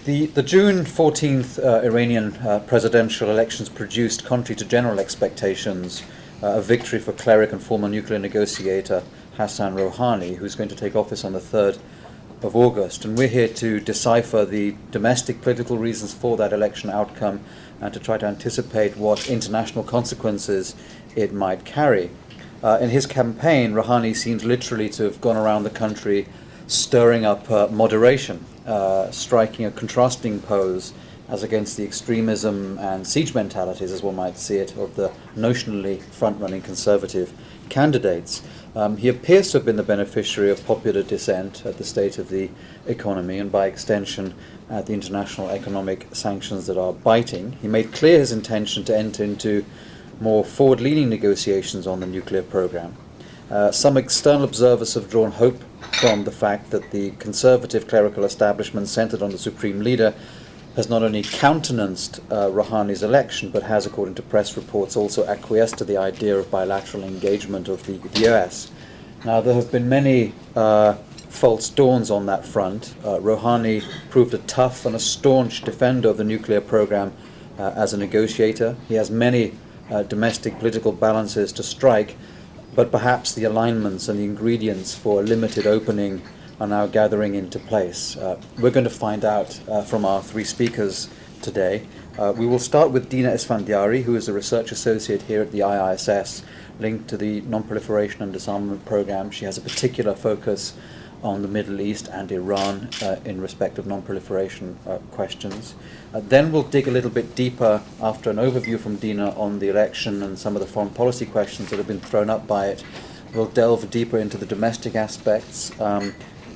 The June 14th Iranian presidential elections produced, contrary to general expectations, a victory for cleric and former nuclear negotiator Hassan Rouhani, who's going to take office on the 3rd of August. And we're here to decipher the domestic political reasons for that election outcome and to try to anticipate what international consequences it might carry. In his campaign, Rouhani seems literally to have gone around the country stirring up moderation, striking a contrasting pose as against the extremism and siege mentalities, as one might see it, of the notionally front-running conservative candidates. He appears to have been the beneficiary of popular dissent at the state of the economy and by extension at the international economic sanctions that are biting. He made clear his intention to enter into more forward-leaning negotiations on the nuclear program. Some external observers have drawn hope from the fact that the conservative clerical establishment centered on the supreme leader has not only countenanced Rouhani's election, but has, according to press reports, also acquiesced to the idea of bilateral engagement of the US. Now, there have been many false dawns on that front. Rouhani proved a tough and a staunch defender of the nuclear program as a negotiator. He has many domestic political balances to strike, but perhaps the alignments and the ingredients for a limited opening are now gathering into place. We're going to find out from our three speakers today. We will start with Dina Esfandiari, who is a research associate here at the IISS, linked to the Non-Proliferation and Disarmament Program. She has a particular focus on the Middle East and Iran in respect of non-proliferation questions. Then we'll dig a little bit deeper after an overview from Dina on the election and some of the foreign policy questions that have been thrown up by it. We'll delve deeper into the domestic aspects,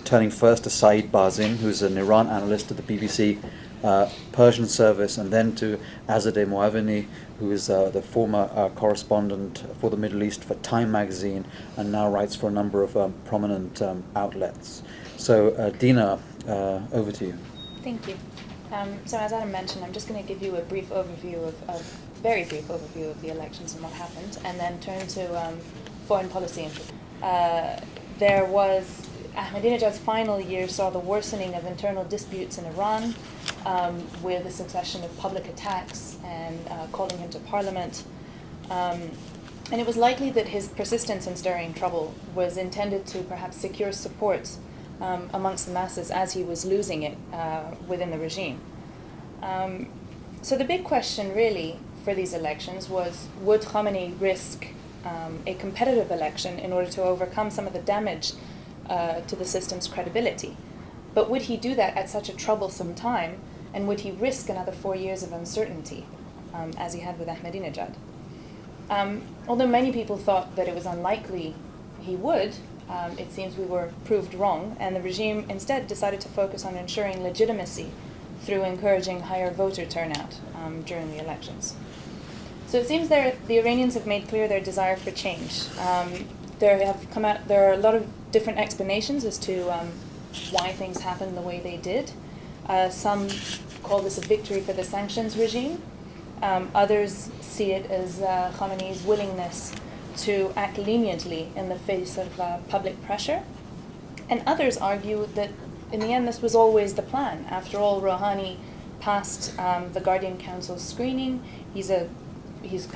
turning first to Saeed Bazin, who's an Iran analyst at the BBC Persian service, and then to Azadeh Moaveni, who is the former correspondent for the Middle East for Time magazine and now writes for a number of prominent outlets. So Dina, over to you. Thank you. So as Adam mentioned, I'm just going to give you a brief overview very brief overview of the elections and what happened, and then turn to foreign policy. There was Ahmadinejad's final year saw the worsening of internal disputes in Iran, with a succession of public attacks and calling him to parliament. And it was likely that his persistence in stirring trouble was intended to perhaps secure support amongst the masses as he was losing it within the regime. So the big question really for these elections was, would Khamenei risk a competitive election in order to overcome some of the damage to the system's credibility? But would he do that at such a troublesome time, and would he risk another 4 years of uncertainty, as he had with Ahmadinejad? Although many people thought that it was unlikely he would, it seems we were proved wrong, and the regime instead decided to focus on ensuring legitimacy through encouraging higher voter turnout during the elections. So it seems the Iranians have made clear their desire for change. There are a lot of different explanations as to why things happened the way they did. Some call this a victory for the sanctions regime. Others see it as Khamenei's willingness to act leniently in the face of public pressure. And others argue that in the end this was always the plan. After all, Rouhani passed the Guardian Council's screening. He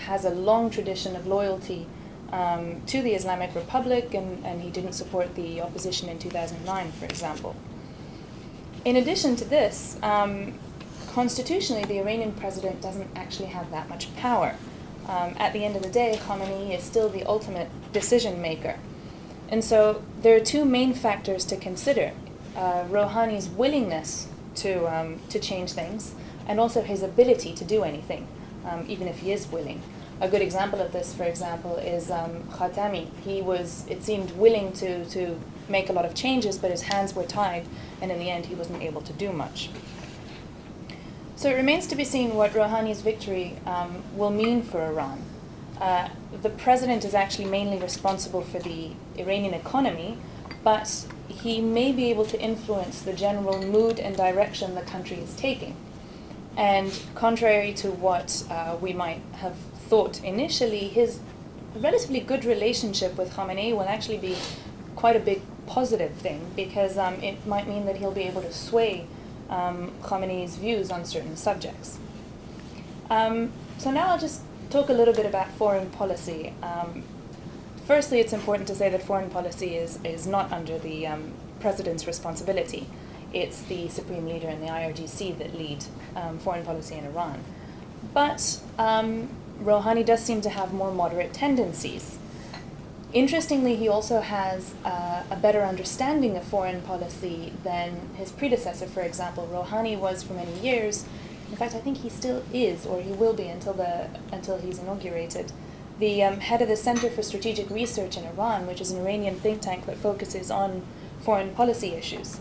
has a long tradition of loyalty to the Islamic Republic, and he didn't support the opposition in 2009, for example. In addition to this, constitutionally, the Iranian president doesn't actually have that much power. At the end of the day, Khamenei is still the ultimate decision maker. And so there are two main factors to consider: Rouhani's willingness to change things, and also his ability to do anything, even if he is willing. A good example of this, for example, is Khatami. He was, it seemed, willing to make a lot of changes, but his hands were tied, and in the end he wasn't able to do much. So it remains to be seen what Rouhani's victory will mean for Iran. The president is actually mainly responsible for the Iranian economy, but he may be able to influence the general mood and direction the country is taking. And contrary to what we might have thought initially, his relatively good relationship with Khamenei will actually be quite a big positive thing, because it might mean that he'll be able to sway Khamenei's views on certain subjects. So now I'll just talk a little bit about foreign policy. Firstly, it's important to say that foreign policy is not under the president's responsibility. It's the supreme leader and the IRGC that lead foreign policy in Iran. But Rouhani does seem to have more moderate tendencies. Interestingly, he also has a better understanding of foreign policy than his predecessor, for example. Rouhani was for many years, in fact, I think he still is, or he will be until he's inaugurated, the head of the Center for Strategic Research in Iran, which is an Iranian think tank that focuses on foreign policy issues.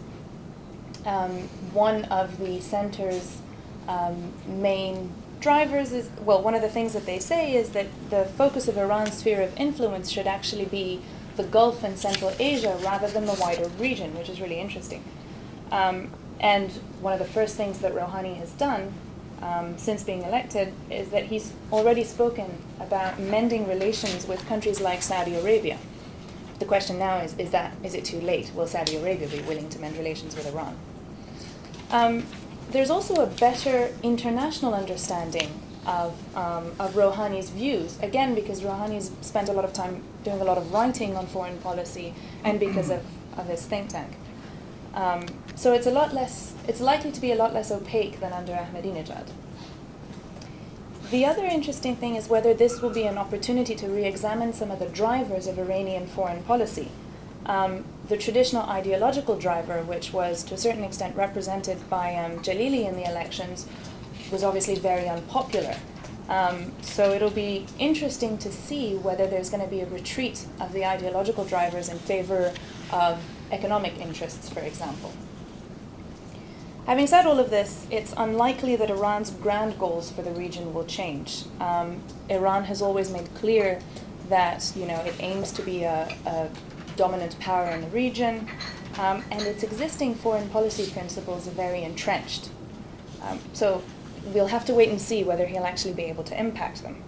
One of the center's main drivers is, well, one of the things that they say is that the focus of Iran's sphere of influence should actually be the Gulf and Central Asia rather than the wider region, which is really interesting. And one of the first things that Rouhani has done since being elected is that he's already spoken about mending relations with countries like Saudi Arabia. The question now is it too late? Will Saudi Arabia be willing to mend relations with Iran? There's also a better international understanding of Rouhani's views, again because Rouhani's spent a lot of time doing a lot of writing on foreign policy and because of his think tank. So it's likely to be a lot less opaque than under Ahmadinejad. The other interesting thing is whether this will be an opportunity to re-examine some of the drivers of Iranian foreign policy. The traditional ideological driver, which was to a certain extent represented by Jalili in the elections, was obviously very unpopular. So it'll be interesting to see whether there's going to be a retreat of the ideological drivers in favor of economic interests, for example. Having said all of this, it's unlikely that Iran's grand goals for the region will change. Iran has always made clear that it aims to be a dominant power in the region, and its existing foreign policy principles are very entrenched. So we'll have to wait and see whether he'll actually be able to impact them.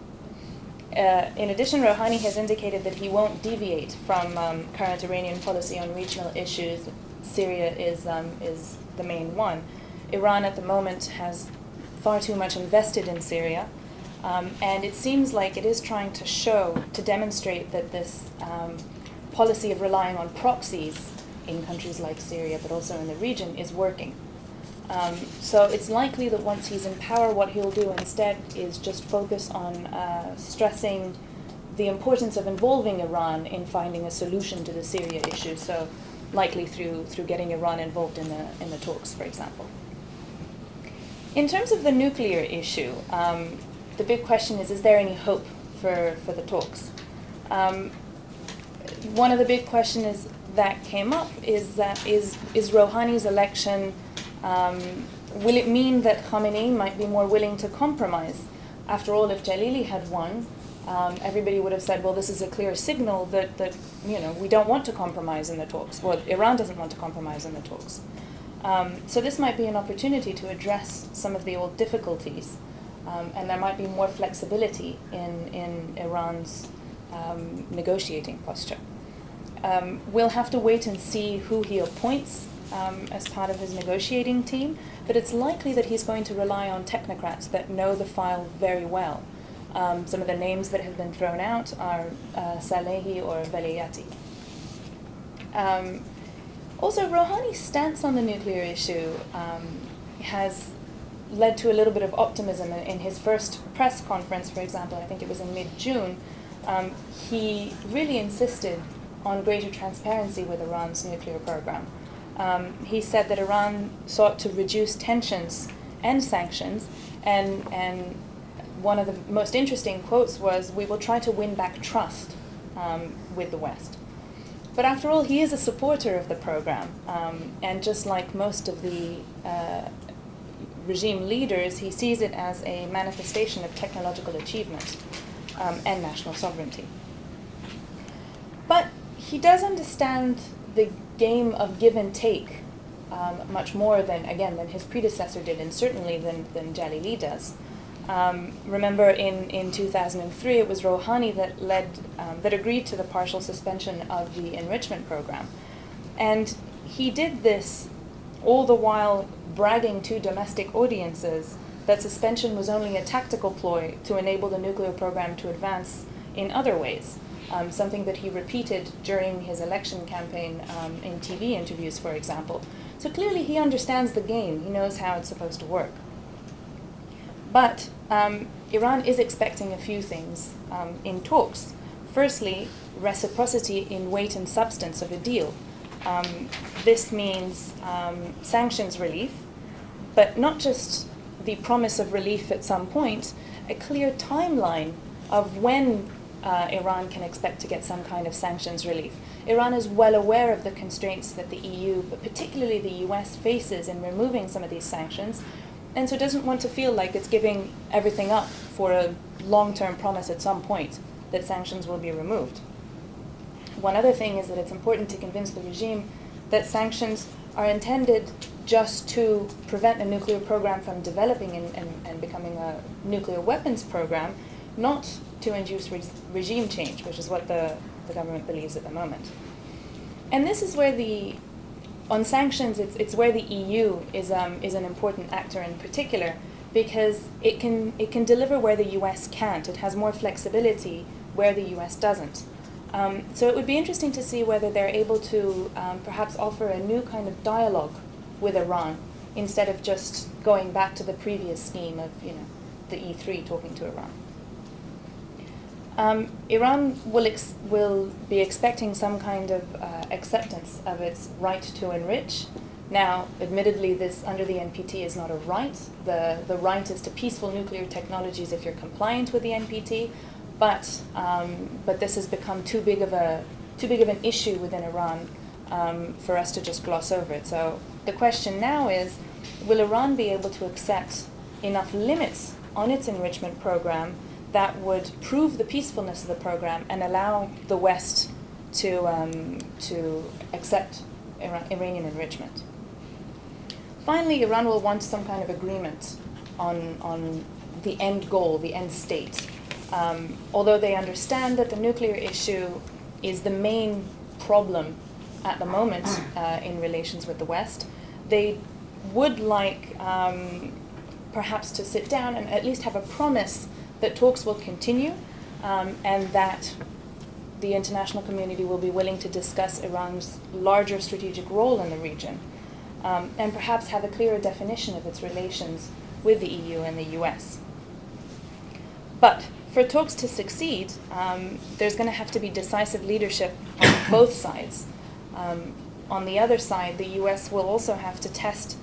In addition, Rouhani has indicated that he won't deviate from current Iranian policy on regional issues. Syria is the main one. Iran at the moment has far too much invested in Syria, and it seems like it is trying to demonstrate that this policy of relying on proxies in countries like Syria, but also in the region, is working. So it's likely that once he's in power, what he'll do instead is just focus on stressing the importance of involving Iran in finding a solution to the Syria issue. So likely through getting Iran involved in the talks, for example. In terms of the nuclear issue, the big question is there any hope for the talks? One of the big questions that came up is Rouhani's election, will it mean that Khamenei might be more willing to compromise? After all, if Jalili had won, everybody would have said, well, this is a clear signal that we don't want to compromise in the talks. Well, Iran doesn't want to compromise in the talks. So this might be an opportunity to address some of the old difficulties, and there might be more flexibility in Iran's negotiating posture. We'll have to wait and see who he appoints as part of his negotiating team, but it's likely that he's going to rely on technocrats that know the file very well. Some of the names that have been thrown out are Salehi or Veliyati. Also, Rouhani's stance on the nuclear issue has led to a little bit of optimism. In his first press conference, for example, I think it was in mid-June, he really insisted on greater transparency with Iran's nuclear program. He said that Iran sought to reduce tensions and sanctions, and one of the most interesting quotes was, "We will try to win back trust with the West." But after all, he is a supporter of the program, and just like most of the regime leaders, he sees it as a manifestation of technological achievement and national sovereignty. But he does understand the game of give and take much more than his predecessor did, and certainly than Jalili does. Remember, in 2003, it was Rouhani that agreed to the partial suspension of the enrichment program, and he did this all the while bragging to domestic audiences that suspension was only a tactical ploy to enable the nuclear program to advance in other ways, something that he repeated during his election campaign in TV interviews, for example. So clearly he understands the game. He knows how it's supposed to work. But Iran is expecting a few things in talks. Firstly, reciprocity in weight and substance of a deal. This means sanctions relief, but not just the promise of relief at some point, a clear timeline of when Iran can expect to get some kind of sanctions relief. Iran is well aware of the constraints that the EU, but particularly the US, faces in removing some of these sanctions, and so doesn't want to feel like it's giving everything up for a long-term promise at some point that sanctions will be removed. One other thing is that it's important to convince the regime that sanctions are intended just to prevent the nuclear program from developing and becoming a nuclear weapons program, not to induce regime change, which is what the government believes at the moment. And this is where on sanctions, it's where the EU is an important actor in particular, because it can deliver where the US can't. It has more flexibility where the US doesn't. So it would be interesting to see whether they're able to perhaps offer a new kind of dialogue with Iran instead of just going back to the previous scheme of the E3 talking to Iran. Iran will be expecting some kind of acceptance of its right to enrich. Now, admittedly, this under the NPT is not a right. The right is to peaceful nuclear technologies if you're compliant with the NPT, but this has become too big of an issue within Iran for us to just gloss over it. So the question now is, will Iran be able to accept enough limits on its enrichment program that would prove the peacefulness of the program and allow the West to accept Iranian enrichment? Finally, Iran will want some kind of agreement on the end goal, the end state. Although they understand that the nuclear issue is the main problem at the moment in relations with the West, they would like perhaps to sit down and at least have a promise that talks will continue and that the international community will be willing to discuss Iran's larger strategic role in the region and perhaps have a clearer definition of its relations with the EU and the US. But for talks to succeed, there's going to have to be decisive leadership on both sides. On the other side, the US will also have to test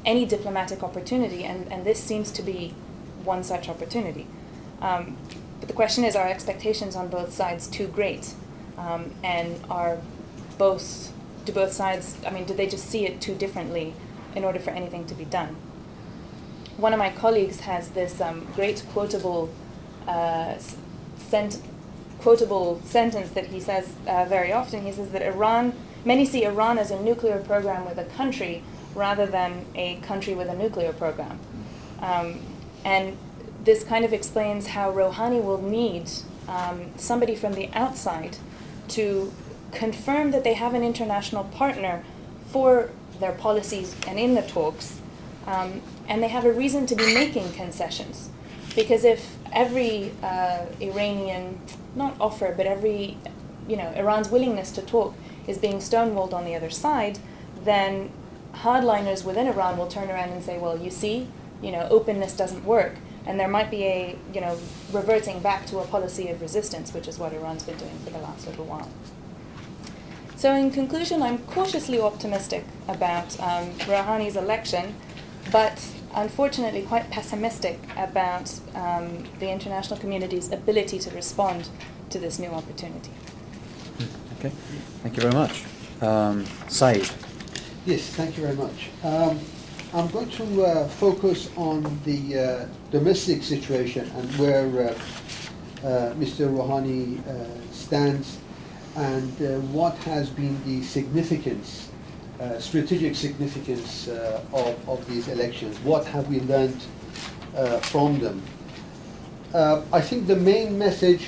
any diplomatic opportunity, and this seems to be one such opportunity. But the question is, are expectations on both sides too great? And do both sides, do they just see it too differently in order for anything to be done? One of my colleagues has this great quotable sentence that he says very often. He says that many see Iran as a nuclear program with a country rather than a country with a nuclear program. And this kind of explains how Rouhani will need somebody from the outside to confirm that they have an international partner for their policies and in the talks, and they have a reason to be making concessions. Because if every Iranian, not offer, but every, Iran's willingness to talk is being stonewalled on the other side, then hardliners within Iran will turn around and say, well, you see, openness doesn't work. And there might be a, reverting back to a policy of resistance, which is what Iran's been doing for the last little while. So in conclusion, I'm cautiously optimistic about Rouhani's election, but unfortunately quite pessimistic about the international community's ability to respond to this new opportunity. Okay, thank you very much. Saeed. Yes, thank you very much. I'm going to focus on the domestic situation and where Mr. Rouhani stands and what has been the significance, strategic significance of these elections. What have we learned from them? I think the main message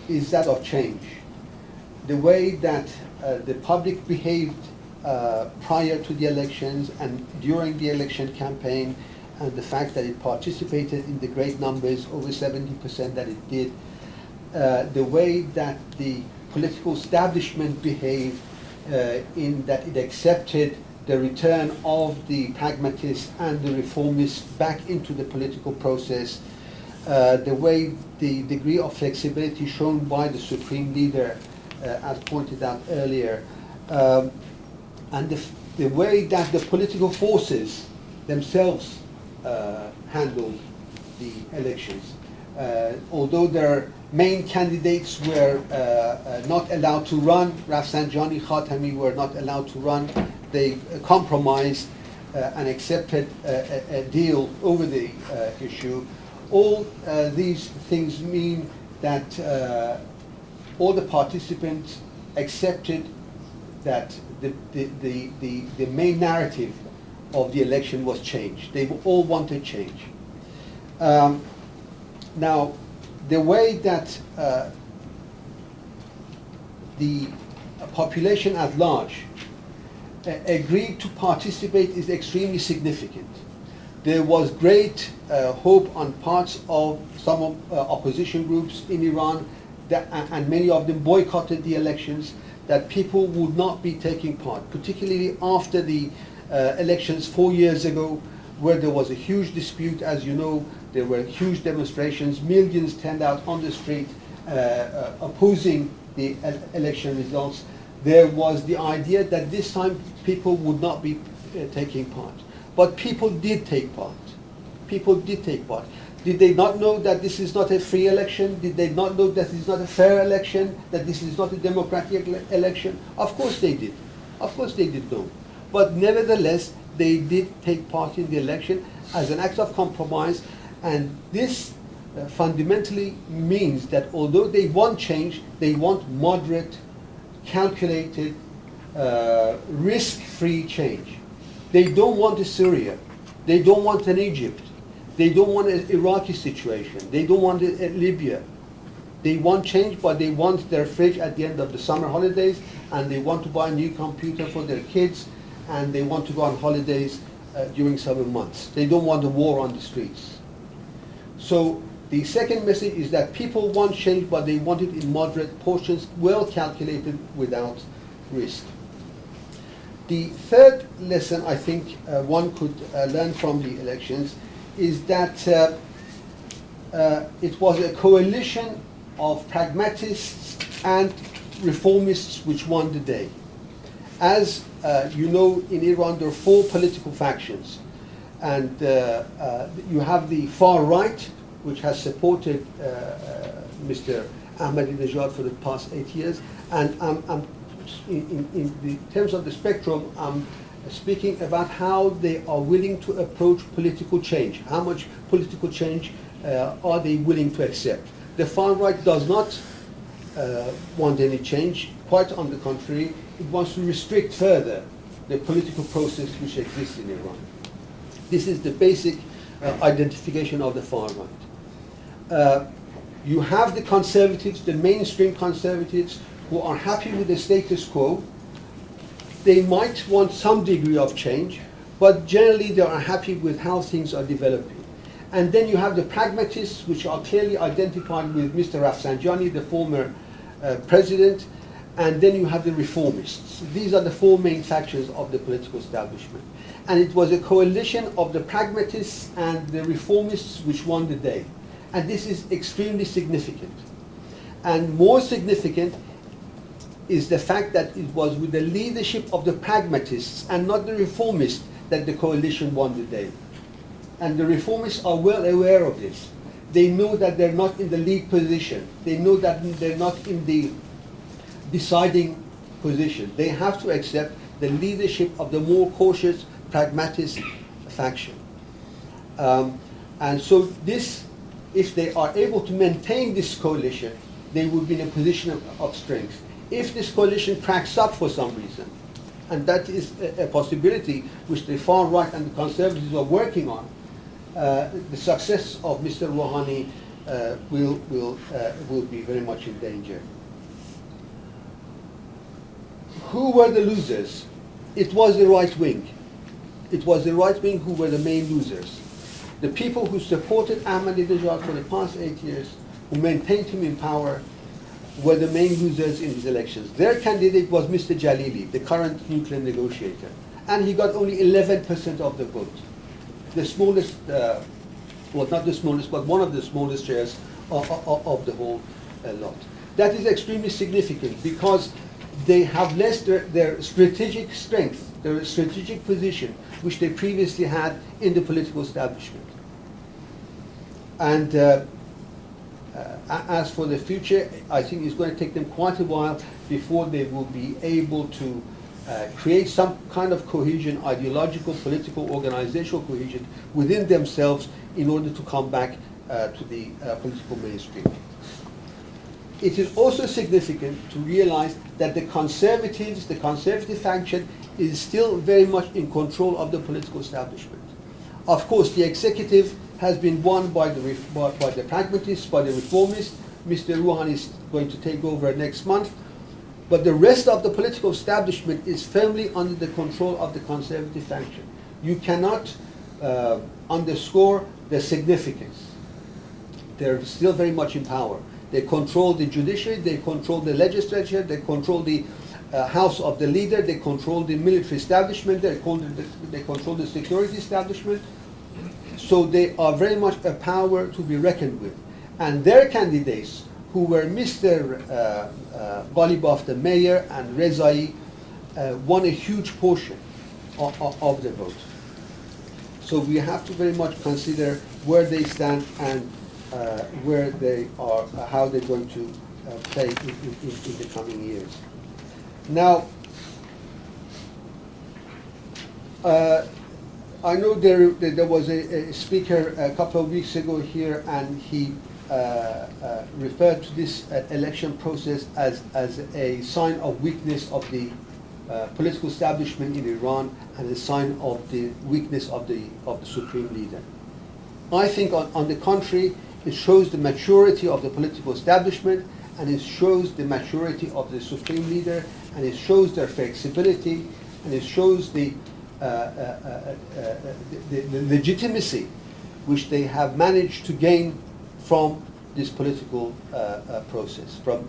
is that of change. The way that the public behaved prior to the elections and during the election campaign, and the fact that it participated in the great numbers, over 70% that it did, the way that the political establishment behaved, in that it accepted the return of the pragmatists and the reformists back into the political process, the way the degree of flexibility shown by the supreme leader, as pointed out earlier, and the way that the political forces themselves handled the elections. Although their main candidates were not allowed to run, Rafsanjani, Khatami were not allowed to run, they compromised and accepted a deal over the issue. All these things mean that all the participants accepted that the main narrative of the election was changed. They all wanted change. Now, the way that the population at large agreed to participate is extremely significant. There was great hope on parts of some opposition groups in Iran, and many of them boycotted the elections, that people would not be taking part, particularly after the elections 4 years ago, where there was a huge dispute. As you know, there were huge demonstrations, millions turned out on the street opposing the election results. There was the idea that this time people would not be taking part. But people did take part. People did take part. Did they not know that this is not a free election? Did they not know that this is not a fair election? That this is not a democratic election? Of course they did. Of course they did know. But nevertheless, they did take part in the election as an act of compromise. And this fundamentally means that although they want change, they want moderate, calculated, risk-free change. They don't want a Syria. They don't want an Egypt. They don't want an Iraqi situation. They don't want a Libya. They want change, but they want their fridge at the end of the summer holidays, and they want to buy a new computer for their kids, and they want to go on holidays during summer months. They don't want a war on the streets. So the second message is that people want change, but they want it in moderate portions, well calculated, without risk. The third lesson I think one could learn from the elections is that it was a coalition of pragmatists and reformists which won the day. As you know, in Iran there are 4 political factions, and you have the far right, which has supported Mr. Ahmadinejad for the past 8 years, and in the terms of the spectrum, I'm speaking about how they are willing to approach political change. How much political change are they willing to accept? The far right does not want any change. Quite on the contrary, it wants to restrict further the political process which exists in Iran. This is the basic identification of the far right. You have the conservatives, the mainstream conservatives, who are happy with the status quo. They might want some degree of change, but generally they are happy with how things are developing. And then you have the pragmatists, which are clearly identified with Mr. Rafsanjani, the former president, and then you have the reformists. These are the 4 main factions of the political establishment. And it was a coalition of the pragmatists and the reformists which won the day. And this is extremely significant. And more significant is the fact that it was with the leadership of the pragmatists and not the reformists that the coalition won the day. And the reformists are well aware of this. They know that they're not in the lead position. They know that they're not in the deciding position. They have to accept the leadership of the more cautious, pragmatist faction. And so this, if they are able to maintain this coalition, they would be in a position of strength. If this coalition cracks up for some reason, and that is a possibility which the far right and the conservatives are working on, the success of Mr. Rouhani will be very much in danger. Who were the losers? it was the right wing. It was the right wing who were the main losers. The people who supported Ahmadinejad for the past 8 years, who maintained him in power, were the main losers in these elections. Their candidate was Mr. Jalili, the current nuclear negotiator, and he got only 11% of the vote. The smallest, well, not the smallest, but one of the smallest shares of the whole lot. That is extremely significant because they have lost their strategic strength, their strategic position, which they previously had in the political establishment. And as for the future, I think it's going to take them quite a while before they will be able to create some kind of cohesion, ideological, political, organizational cohesion within themselves in order to come back to the political mainstream. It is also significant to realize that the conservatives, the conservative faction, is still very much in control of the political establishment. Of course, the executive has been won by the pragmatists, by the reformists. Mr. Rouhani is going to take over next month. But the rest of the political establishment is firmly under the control of the conservative faction. You cannot underscore their significance. They're still very much in power. They control the judiciary, they control the legislature, they control the house of the leader, they control the military establishment, they control the security establishment. So they are very much a power to be reckoned with. And their candidates, who were Mr. Ghalibaf, the mayor, and Rezai, won a huge portion of the vote. So we have to very much consider where they stand and where they are, how they're going to play in the coming years. Now, I know there was a speaker a couple of weeks ago here, and he referred to this election process as a sign of weakness of the political establishment in Iran and a sign of the weakness of the supreme leader. I think, on the contrary, it shows the maturity of the political establishment, and it shows the maturity of the supreme leader, and it shows their flexibility, and it shows the legitimacy which they have managed to gain from this political process, from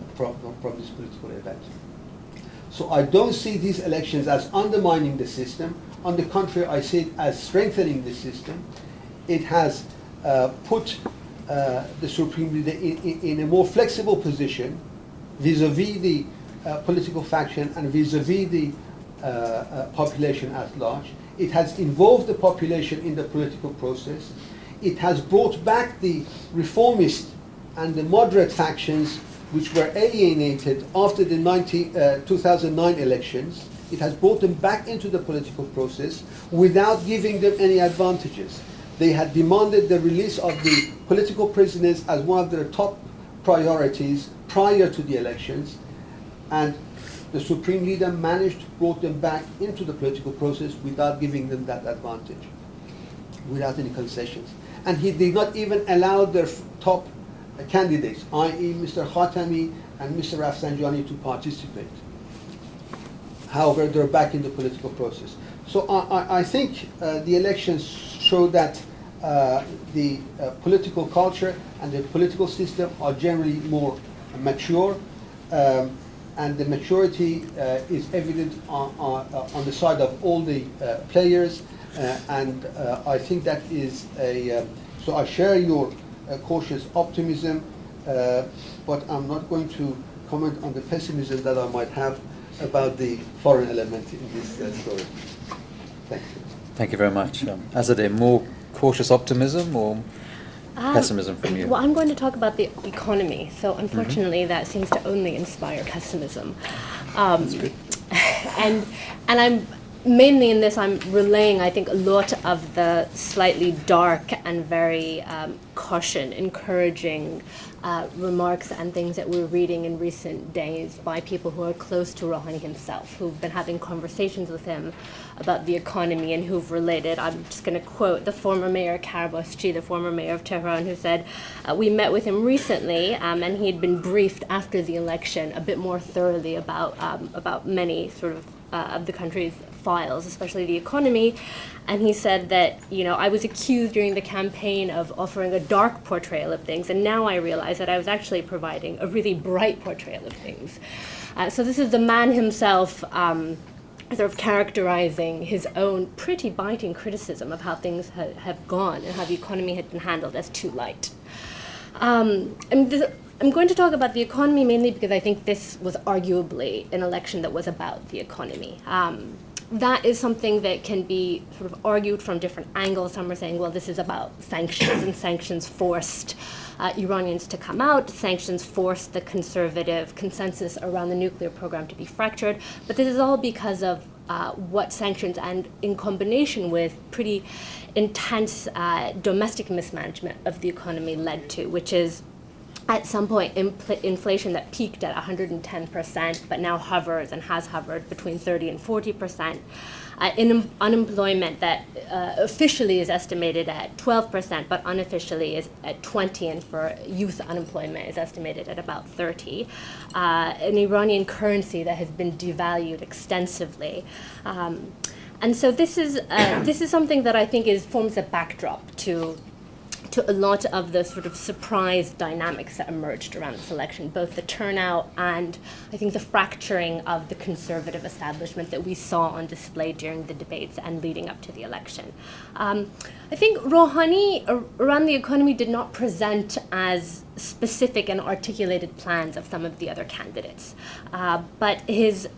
this political event. So I don't see these elections as undermining the system. On the contrary, I see it as strengthening the system. It has put the supreme leader in a more flexible position vis-a-vis the political faction and vis-a-vis the population at large. It has involved the population in the political process. It has brought back the reformist and the moderate factions which were alienated after the 2009 elections. It has brought them back into the political process without giving them any advantages. They had demanded the release of the political prisoners as one of their top priorities prior to the elections, and the supreme leader managed to bring them back into the political process without giving them that advantage, without any concessions. And he did not even allow their top candidates, i.e. Mr. Khatami and Mr. Rafsanjani, to participate. However, they're back in the political process. So I think the elections show that the political culture and the political system are generally more mature, and the maturity is evident on the side of all the players, and I think that is so I share your cautious optimism, but I'm not going to comment on the pessimism that I might have about the foreign element in this story. Thank you. Thank you very much. Azadeh, more cautious optimism or pessimism from you? Well, I'm going to talk about the economy. So unfortunately, that seems to only inspire pessimism. That's good. And I'm mainly in this, I'm relaying, I think, a lot of the slightly dark and very caution, encouraging remarks and things that we're reading in recent days by people who are close to Rouhani himself, who've been having conversations with him about the economy and who've related. I'm just going to quote the former mayor, Karabaschi, the former mayor of Tehran, who said, we met with him recently, and he had been briefed after the election a bit more thoroughly about many sort of the country's files, especially the economy. And he said that, I was accused during the campaign of offering a dark portrayal of things, and now I realize that I was actually providing a really bright portrayal of things. So this is the man himself sort of characterizing his own pretty biting criticism of how things have gone and how the economy had been handled as too light. I'm going to talk about the economy mainly because I think this was arguably an election that was about the economy. That is something that can be sort of argued from different angles. Some are saying, well, this is about sanctions, and sanctions forced Iranians to come out. Sanctions forced the conservative consensus around the nuclear program to be fractured. But this is all because of what sanctions, and in combination with pretty intense domestic mismanagement of the economy, led to, which is at some point inflation that peaked at 110%, but now hovers and has hovered between 30 and 40%. In unemployment that officially is estimated at 12%, but unofficially is at 20%, and for youth unemployment is estimated at about 30%. An Iranian currency that has been devalued extensively. And so this is something that I think forms a backdrop to a lot of the sort of surprise dynamics that emerged around this election, both the turnout and I think the fracturing of the conservative establishment that we saw on display during the debates and leading up to the election. I think Rouhani around the economy did not present as specific and articulated plans of some of the other candidates, but his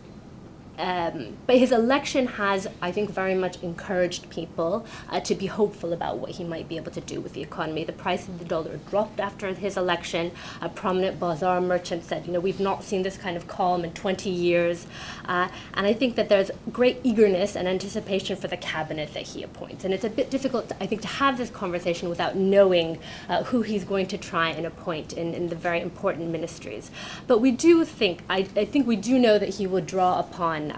election has, I think, very much encouraged people to be hopeful about what he might be able to do with the economy. The price of the dollar dropped after his election. A prominent bazaar merchant said, we've not seen this kind of calm in 20 years. And I think that there's great eagerness and anticipation for the cabinet that he appoints. And it's a bit difficult, I think, to have this conversation without knowing who he's going to try and appoint in the very important ministries. But we do think, I think we do know that he will draw upon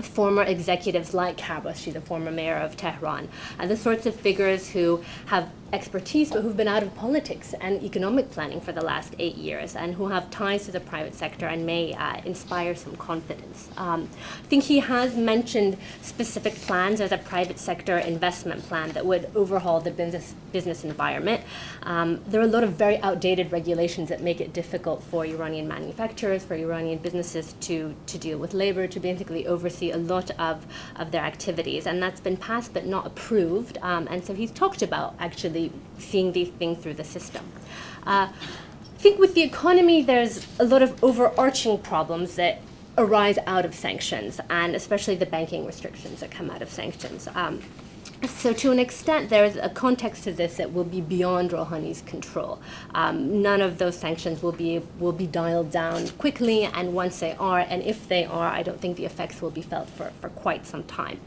former executives like Karabashi, the former mayor of Tehran, and the sorts of figures who have expertise but who've been out of politics and economic planning for the last 8 years and who have ties to the private sector and may inspire some confidence. I think he has mentioned specific plans as a private sector investment plan that would overhaul the business environment. There are a lot of very outdated regulations that make it difficult for Iranian manufacturers, for Iranian businesses to deal with labor, to basically oversee a lot of their activities, and that's been passed but not approved, and so he's talked about actually seeing these things through the system. I think with the economy, there's a lot of overarching problems that arise out of sanctions, and especially the banking restrictions that come out of sanctions. So to an extent, there is a context to this that will be beyond Rouhani's control. None of those sanctions will be dialed down quickly, and once they are, and if they are, I don't think the effects will be felt for quite some time.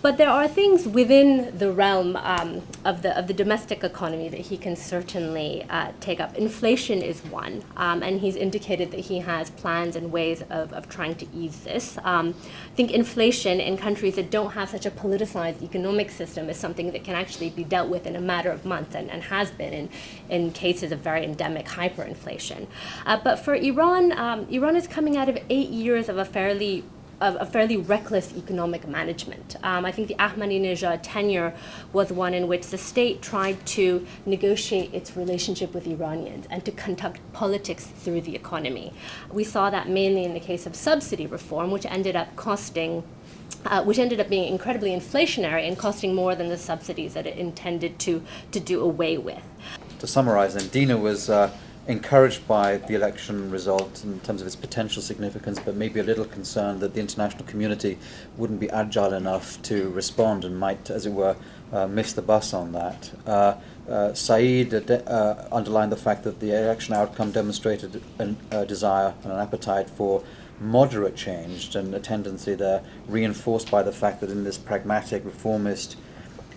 But there are things within the realm of the domestic economy that he can certainly take up. Inflation is one, and he's indicated that he has plans and ways of trying to ease this. I think inflation in countries that don't have such a politicized economic system is something that can actually be dealt with in a matter of months, and has been in cases of very endemic hyperinflation. But for Iran, Iran is coming out of 8 years of a fairly reckless economic management. I think the Ahmadinejad tenure was one in which the state tried to negotiate its relationship with Iranians and to conduct politics through the economy. We saw that mainly in the case of subsidy reform, which ended up being incredibly inflationary and costing more than the subsidies that it intended to do away with. To summarize, then, Dina was encouraged by the election result in terms of its potential significance, but maybe a little concerned that the international community wouldn't be agile enough to respond and might, as it were, miss the bus on that. Saeed underlined the fact that the election outcome demonstrated a desire and an appetite for moderate change, and a tendency there reinforced by the fact that in this pragmatic reformist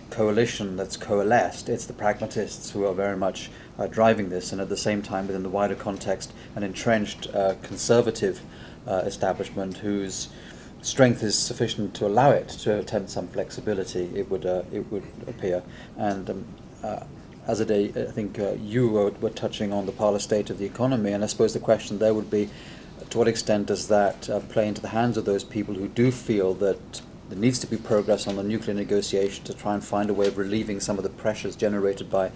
coalition that's coalesced, it's the pragmatists who are very much driving this, and at the same time within the wider context an entrenched conservative establishment whose strength is sufficient to allow it to attempt some flexibility, it would appear. And Azadeh, I think you were touching on the parlor state of the economy, and I suppose the question there would be, to what extent does that play into the hands of those people who do feel that there needs to be progress on the nuclear negotiation to try and find a way of relieving some of the pressures generated by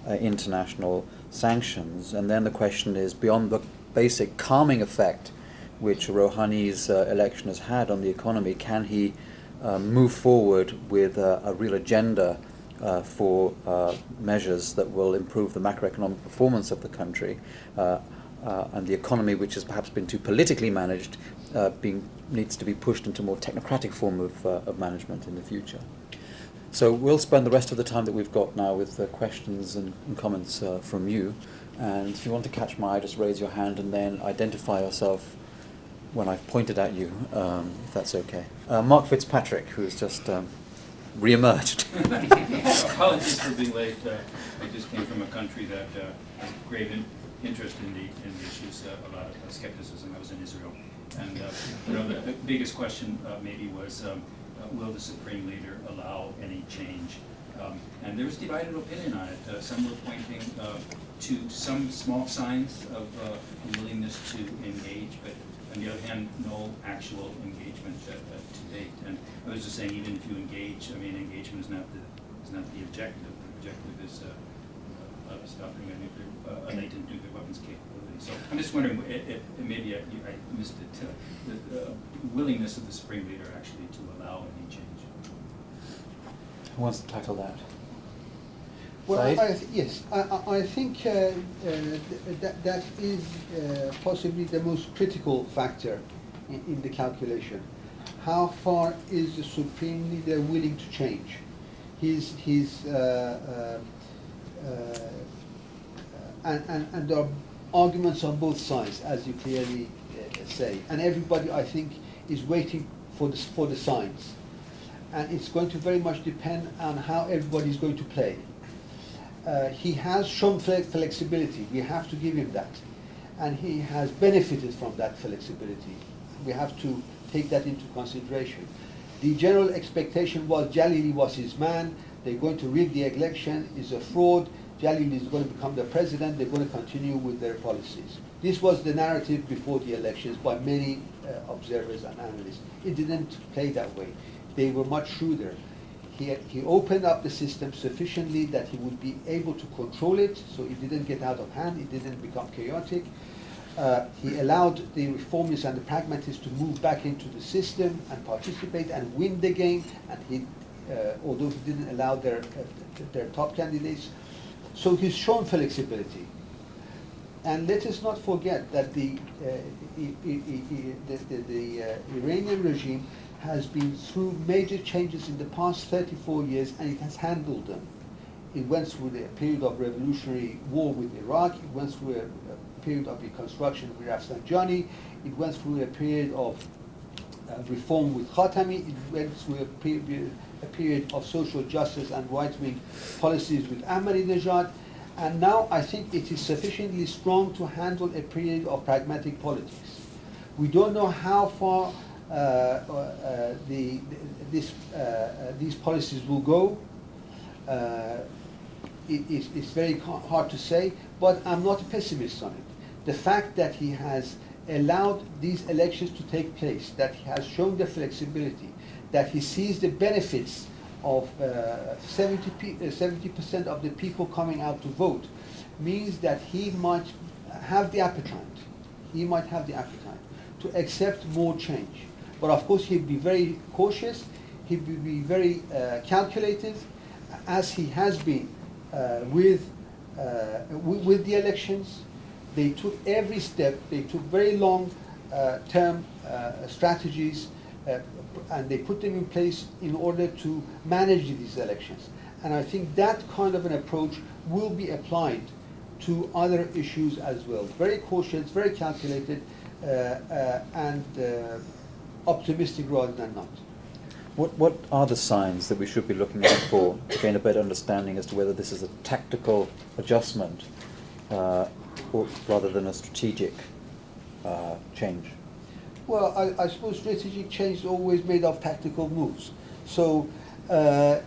international sanctions? And then the question is, beyond the basic calming effect which Rouhani's election has had on the economy, can he move forward with a real agenda for measures that will improve the macroeconomic performance of the country, and the economy, which has perhaps been too politically managed, needs to be pushed into a more technocratic form of management in the future. So we'll spend the rest of the time that we've got now with questions and comments from you. And if you want to catch my eye, just raise your hand and then identify yourself when I've pointed at you, if that's okay. Mark Fitzpatrick, who's just re-emerged. Apologies for being late. I just came from a country that has grave interest in the issues, a lot of skepticism. I was in Israel. And the biggest question maybe was, will the Supreme Leader allow any change? And there was divided opinion on it. Some were pointing to some small signs of willingness to engage, but on the other hand, no actual engagement to date. And I was just saying, even if you engage, I mean, engagement is not the objective. The objective is stopping a latent nuclear weapons capability. So I'm just wondering if maybe I missed it, the willingness of the Supreme Leader actually to allow any change. Who wants to tackle that? Well, Said? yes, I think that is possibly the most critical factor in the calculation. How far is the Supreme Leader willing to change? And there are arguments on both sides, as you clearly say, and everybody, I think, is waiting for the signs, and it's going to very much depend on how everybody is going to play. He has shown flexibility. We have to give him that, and he has benefited from that flexibility. We have to take that into consideration. The general expectation was Jalili was his man. They're going to rig the election. It's a fraud. Jalili is going to become the president. They're going to continue with their policies. This was the narrative before the elections by many observers and analysts. It didn't play that way. They were much shrewder. He opened up the system sufficiently that he would be able to control it, so it didn't get out of hand, it didn't become chaotic. He allowed the reformists and the pragmatists to move back into the system and participate and win the game, and although he didn't allow their top candidates. So he's shown flexibility. And let us not forget that the Iranian regime has been through major changes in the past 34 years, and it has handled them. It went through a period of revolutionary war with Iraq, it went through a period of reconstruction with Rafsanjani, it went through a period of reform with Khatami, it went through a period of social justice and right-wing policies with Ahmadinejad, and now I think it is sufficiently strong to handle a period of pragmatic politics. We don't know how far these policies will go. It's very hard to say, but I'm not a pessimist on it. The fact that he has allowed these elections to take place, that he has shown the flexibility, that he sees the benefits of 70% of the people coming out to vote, means that he might have the appetite. He might have the appetite to accept more change. But of course, he'd be very cautious, he'd be very calculated, as he has been with the elections. They took every step, they took very long-term strategies, and they put them in place in order to manage these elections. And I think that kind of an approach will be applied to other issues as well. Very cautious, very calculated, and optimistic rather than not. What are the signs that we should be looking out for to gain a better understanding as to whether this is a tactical adjustment or rather than a strategic change? Well, I suppose strategic change is always made of tactical moves. So in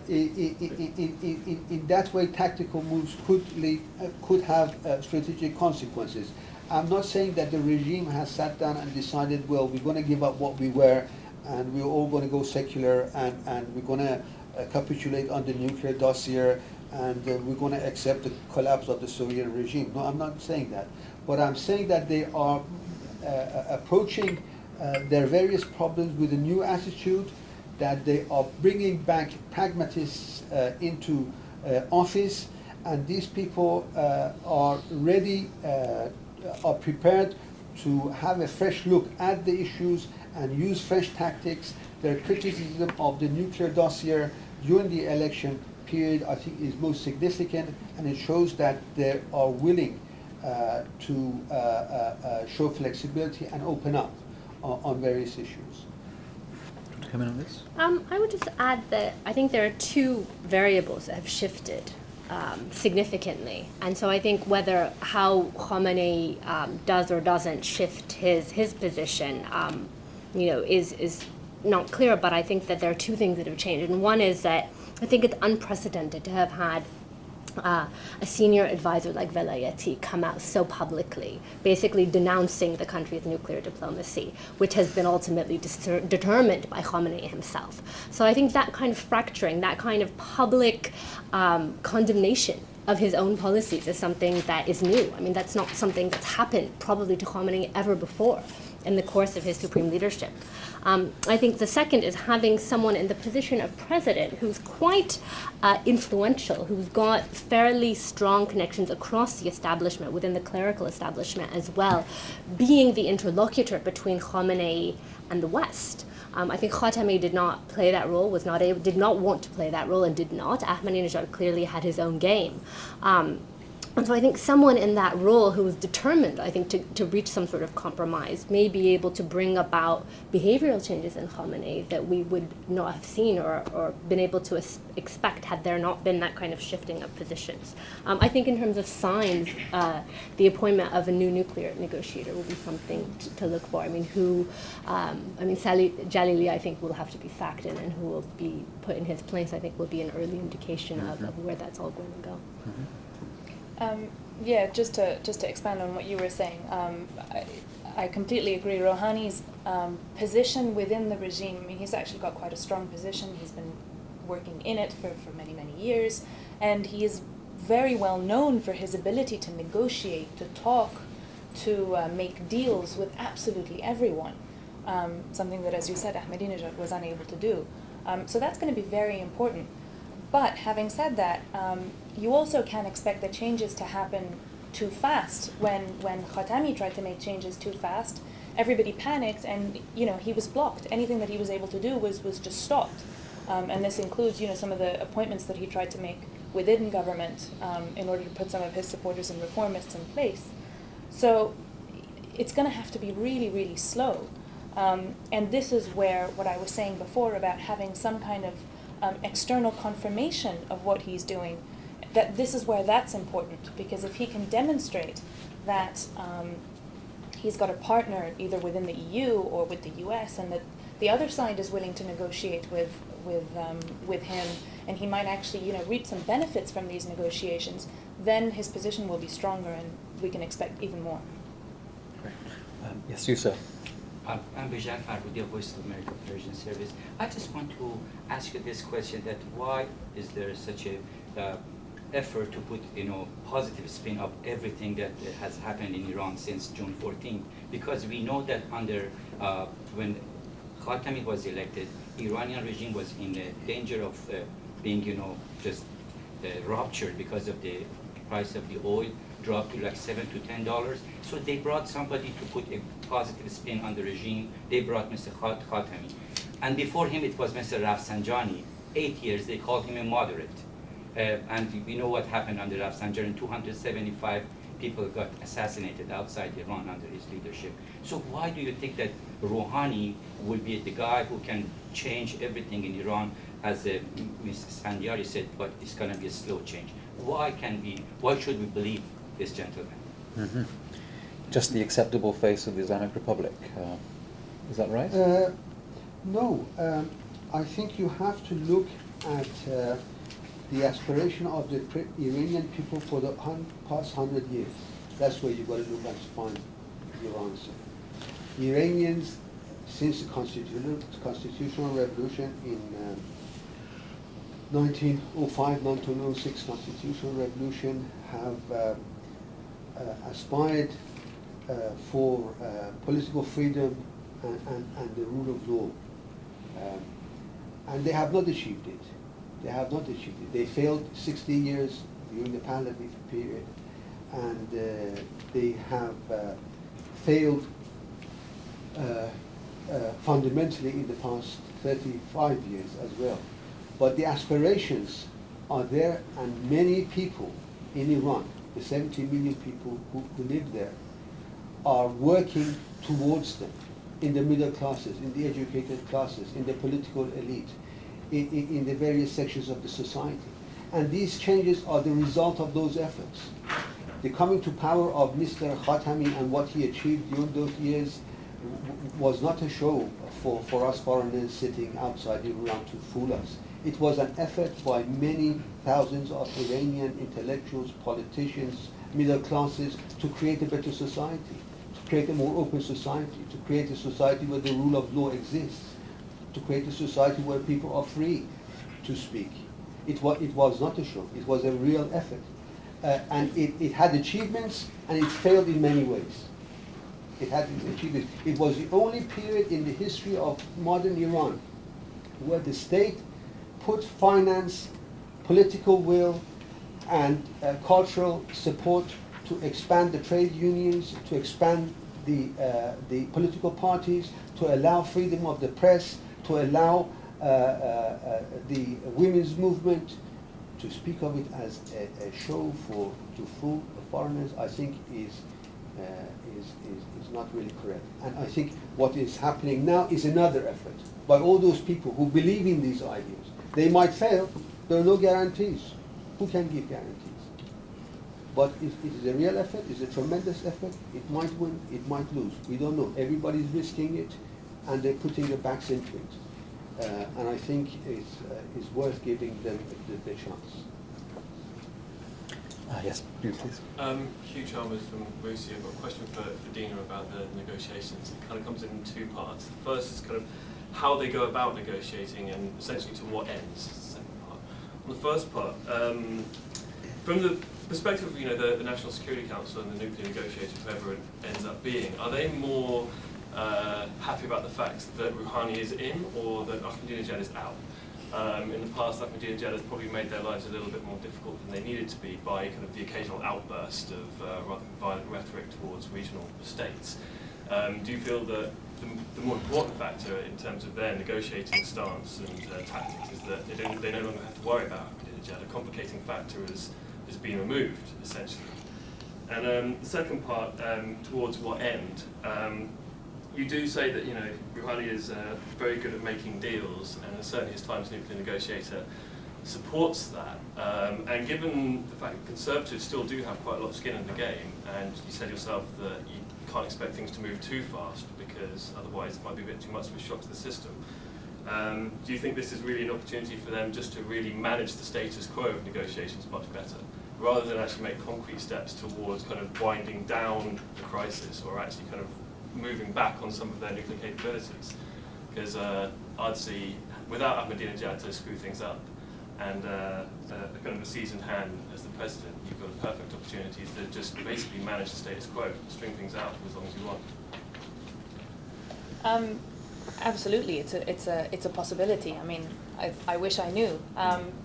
that way, tactical moves could have strategic consequences. I'm not saying that the regime has sat down and decided, well, we're going to give up what we were, and we're all going to go secular, and we're going to capitulate on the nuclear dossier, and we're going to accept the collapse of the Soviet regime. No, I'm not saying that. But I'm saying that they are approaching their various problems with a new attitude, that they are bringing back pragmatists into office, and these people are ready, are prepared to have a fresh look at the issues and use fresh tactics. Their criticism of the nuclear dossier during the election period, I think, is most significant, and it shows that they are willing to show flexibility and open up on various issues. To come in on this? I would just add that I think there are two variables that have shifted significantly, and so I think how Khamenei does or doesn't shift his position, is not clear. But I think that there are two things that have changed, and one is that I think it's unprecedented to have had a senior advisor like Velayati come out so publicly, basically denouncing the country's nuclear diplomacy, which has been ultimately determined by Khamenei himself. So I think that kind of fracturing, that kind of public condemnation of his own policies is something that is new. I mean, that's not something that's happened probably to Khamenei ever before in the course of his supreme leadership. I think the second is having someone in the position of president who's quite influential, who's got fairly strong connections across the establishment, within the clerical establishment as well, being the interlocutor between Khamenei and the West. I think Khatami did not play that role, did not want to play that role, and did not. Ahmadinejad clearly had his own game. And so I think someone in that role who was determined, I think, to reach some sort of compromise may be able to bring about behavioral changes in Khamenei that we would not have seen or been able to expect had there not been that kind of shifting of positions. I think in terms of signs, the appointment of a new nuclear negotiator will be something to look for. I mean, Salih Jalili, I think, will have to be sacked, and who will be put in his place, I think, will be an early indication of where that's all going to go. Mm-hmm. Just to expand on what you were saying, I completely agree. Rouhani's position within the regime, I mean, he's actually got quite a strong position. He's been working in it for many, many years, and he is very well known for his ability to negotiate, to talk, to make deals with absolutely everyone, something that, as you said, Ahmadinejad was unable to do. So that's going to be very important. But having said that, you also can't expect the changes to happen too fast. When Khatami tried to make changes too fast, everybody panicked, and he was blocked. Anything that he was able to do was just stopped. And this includes some of the appointments that he tried to make within government in order to put some of his supporters and reformists in place. So it's going to have to be really, really slow. And this is where what I was saying before about having some kind of external confirmation of what he's doing, that this is where that's important, because if he can demonstrate that he's got a partner either within the EU or with the US, and that the other side is willing to negotiate with him, and he might actually reap some benefits from these negotiations, then his position will be stronger, and we can expect even more. Great. Yes, you, sir. I'm Bijan Farhudi, Voice of America Persian Service. I just want to ask you this question: that why is there such a effort to put positive spin of everything that has happened in Iran since June 14th? Because we know that when Khatami was elected, Iranian regime was in danger of being just ruptured because of the price of the oil dropped to like $7 to $10. So they brought somebody to put a positive spin on the regime. They brought Mr. Khatami. And before him it was Mr. Rafsanjani. 8 years, they called him a moderate. And we know what happened under Rafsanjani. 275 people got assassinated outside Iran under his leadership. So why do you think that Rouhani will be the guy who can change everything in Iran, as Ms. Sandiari said, but it's going to be a slow change? Why should we believe this gentleman? Mm-hmm. Just the acceptable face of the Islamic Republic. Is that right? No. I think you have to look at the aspiration of the Iranian people for the past 100 years. That's where you've got to look and find your answer. The Iranians, since the constitutional revolution in 1905, 1906 constitutional revolution, have aspired for political freedom and the rule of law. And they have not achieved it. They have not achieved it. They failed 60 years during the Pahlavi period, and they have failed fundamentally in the past 35 years as well. But the aspirations are there, and many people in Iran, the 70 million people who live there, are working towards them in the middle classes, in the educated classes, in the political elite, in the various sections of the society. And these changes are the result of those efforts. The coming to power of Mr. Khatami and what he achieved during those years was not a show for us foreigners sitting outside Iran to fool us. It was an effort by many thousands of Iranian intellectuals, politicians, middle classes, to create a better society, to create a more open society, to create a society where the rule of law exists, to create a society where people are free to speak. It was not a show. It was a real effort. And it had achievements, and it failed in many ways. It had achievements. It was the only period in the history of modern Iran where the state put finance, political will, and cultural support to expand the trade unions, to expand the political parties, to allow freedom of the press, to allow the women's movement. To speak of it as a show to fool the foreigners, I think is not really correct. And I think what is happening now is another effort by all those people who believe in these ideas. They might fail. There are no guarantees. Who can give guarantees? But it is a real effort. It's a tremendous effort. It might win. It might lose. We don't know. Everybody's risking it, and they're putting their backs into it. And I think it's worth giving them the chance. Yes, you please. Hugh Chalmers from Lucy. I've got a question for Dina about the negotiations. It kind of comes in two parts. The first is kind of how they go about negotiating and essentially to what ends. The second part. On the first part, from the perspective of the National Security Council and the nuclear negotiators, whoever it ends up being, are they more happy about the fact that Rouhani is in or that Ahmadinejad is out? In the past, Ahmadinejad has probably made their lives a little bit more difficult than they needed to be by kind of the occasional outburst of rather violent rhetoric towards regional states. Do you feel that the more important factor in terms of their negotiating stance and tactics is that they no longer have to worry about Ahmadinejad? A complicating factor has been removed, essentially. And the second part, towards what end? You do say that Rouhani is very good at making deals, and certainly his Times nuclear negotiator supports that. And given the fact that Conservatives still do have quite a lot of skin in the game, and you said yourself that you can't expect things to move too fast because otherwise it might be a bit too much of a shock to the system. Do you think this is really an opportunity for them just to really manage the status quo of negotiations much better, rather than actually make concrete steps towards kind of winding down the crisis or actually kind of moving back on some of their nuclear capabilities? Because I'd see, without Ahmadinejad to screw things up, and a kind of a seasoned hand as the president, you've got a perfect opportunity to just basically manage the status quo, string things out for as long as you want. Absolutely, it's a possibility. I mean, I wish I knew.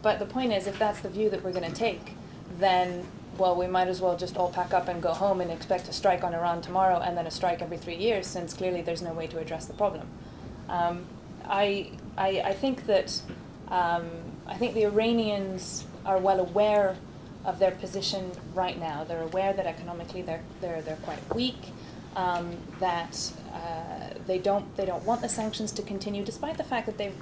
But the point is, if that's the view that we're going to take, then well, we might as well just all pack up and go home and expect a strike on Iran tomorrow and then a strike every 3 years, since clearly there's no way to address the problem. I think that I think the Iranians are well aware of their position right now. They're aware that economically they're quite weak, that they don't want the sanctions to continue, despite the fact that they've